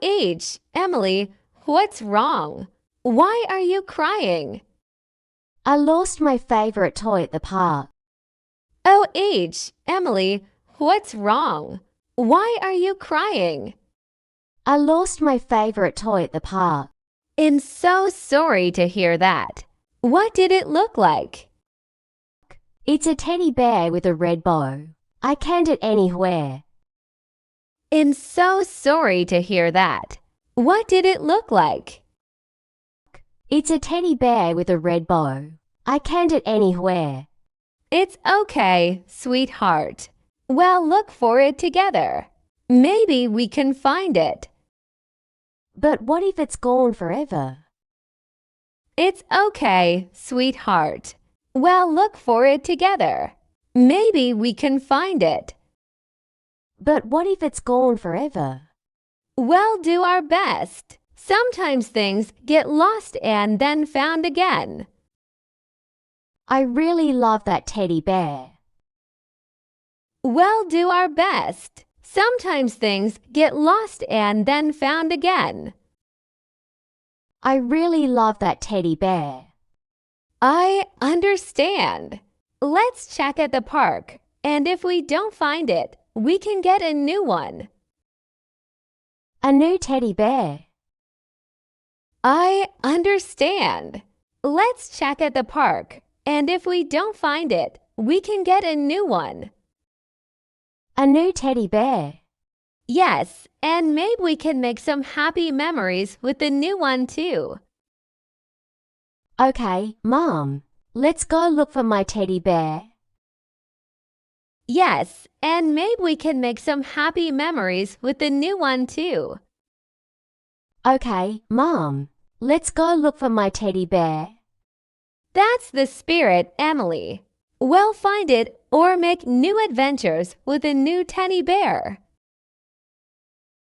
Emily, what's wrong? Why are you crying? I lost my favorite toy at the park. Emily, what's wrong? Why are you crying? I lost my favorite toy at the park. I'm so sorry to hear that. What did it look like? It's a teddy bear with a red bow. I can't it anywhere. I'm so sorry to hear that. What did it look like? It's a teddy bear with a red bow. I can't it anywhere. It's okay, sweetheart. We'll look for it together. Maybe we can find it. But what if it's gone forever? It's okay, sweetheart. We'll look for it together. Maybe we can find it. But what if it's gone forever? We'll do our best. Sometimes things get lost and then found again. I really love that teddy bear. We'll do our best. Sometimes things get lost and then found again. I really love that teddy bear. I understand. Let's check at the park, and if we don't find it, we can get a new one. A new teddy bear. I understand. Let's check at the park, and if we don't find it, we can get a new one. A new teddy bear. Yes, and maybe we can make some happy memories with the new one too. Okay, Mom. Let's go look for my teddy bear. Yes, and maybe we can make some happy memories with the new one too. Okay, Mom. Let's go look for my teddy bear. That's the spirit, Emily. We'll find it or make new adventures with a new teddy bear.